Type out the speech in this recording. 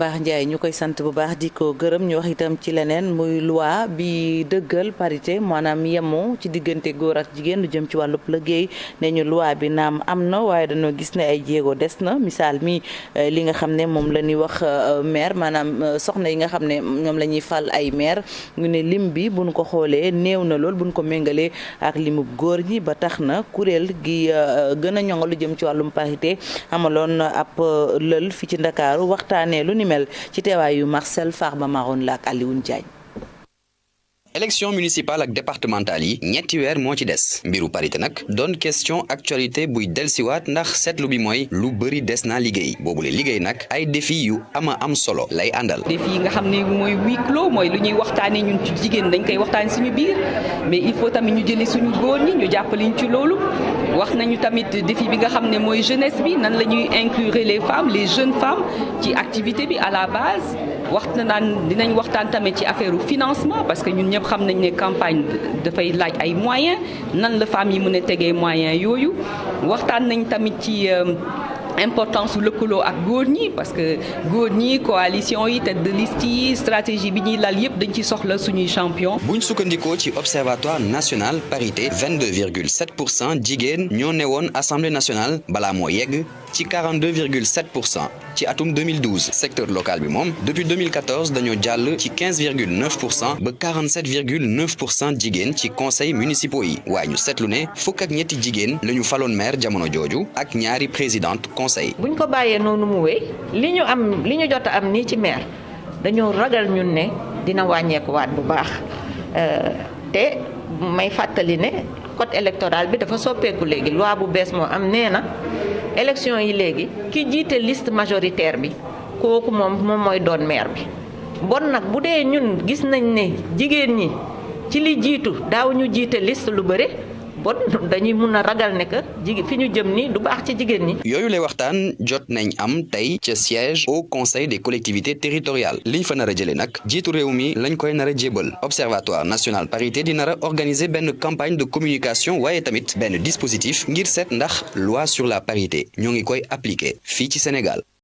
baax Ndiaye ñu koy sant bu baax di ko gërëm ñu wax itam ci leneen muy loi bi dëggal parité maanaam yemoo ci diggante góor ak jigéen lu jëm ci wàllub liggéey ne ñu loi bi naam am na waaye dañoo gis ne ay jéego des na misaal mi li nga xam ne moom la ñuy wax maire maanaam soxna yi nga xam ne ñoom la ñuy fal ay maire ñu ne lim bi buñ ko xoolee néew na lool buñ ko méngalee ak limub góor ñi ba tax na kuréel gi gën a ñoŋal lu jëm ci wàllum parité amaloon ab lël fi ci Ndakaaru waxtaanee lu ni mel ci teewaayu Marcel Farba Maroon la ak Alioune Diagne. élection municipale ak départementale yi ñetti weer moo ci des mbiru parité nag doon question actualité buy delsiwaat ndax seetlu bi mooy lu bëri des naa liggéey boobule liggéey nag ay défi yu am solo lay àndal. défi yi nga xam ne mooy huis clos mooy lu ñuy waxtaanee ñun ci jigéen dañ koy waxtaan suñu biir mais il faut tamit ñu jëli suñu góor ñi ñu jàppaliñ ci loolu wax nañu tamit défi bi nga xam ne mooy jeunesse bi nan la ñuy inclure les femmes les jeunes femmes ci activité bi à la base. dinañ waxtaan tamit ci affaire financement parce que ñun ñëpp xam nañ ne campagne dafay laaj ay moyens nan la femmes yi mën a tegee moyens yooyu waxtaan nañ tamit ci importance su lëkkaloo ak góor ñi parce que góor ñi coalition yi tête de liste yi stratégie bi ñuy lal yëpp dañ ci soxla suñuy champion. buñ sukkandikoo ci observatoire national parité 22,7% jigéen ñoo newoon assemblée nationale balaa moo yegg ci 42,7% ci atum 2012 secteur local bi moom depuis 2014 dañoo jàll ci 15,9% ba 47,9% jigéen ci conseil municipaux yi waaye ñu seetlu ne fukk ak ñetti jigéen la ñu faloon maire jamono jooju ak ñaari présidente conseil. buñ ko bàyyee noonu mu wéy li ñu jot a am nii ci maire dañoo ragal ñun ne dina wàññeekuwaat bu baax te may fàttali ne code électoral bi dafa soppeeku léegi loi bu bees moo am nee na. élection yi léegi ki jiite liste majoritaire bi kooku moom mooy doon maire bi bon nag bu dee ñun gis nañ ne jigéen ñi ci li jiitu daaw ñu jiite liste lu bëre bon dañuy mun a ragal ne que fi ñu jëm ni du baax ci jigéen ñi. yooyu lay waxtaan jot nañ am tey ca siège au conseil des collectivités territoriales liñ fa nar a jëlee nag jiitu réew mi lañ koy nar a jébal observatoire national parité di nar a organiser benn campagne de communication waaye tamit benn dispositif ngir seet ndax loi sur la parité ñoo ngi koy appliquer fii ci Sénégal.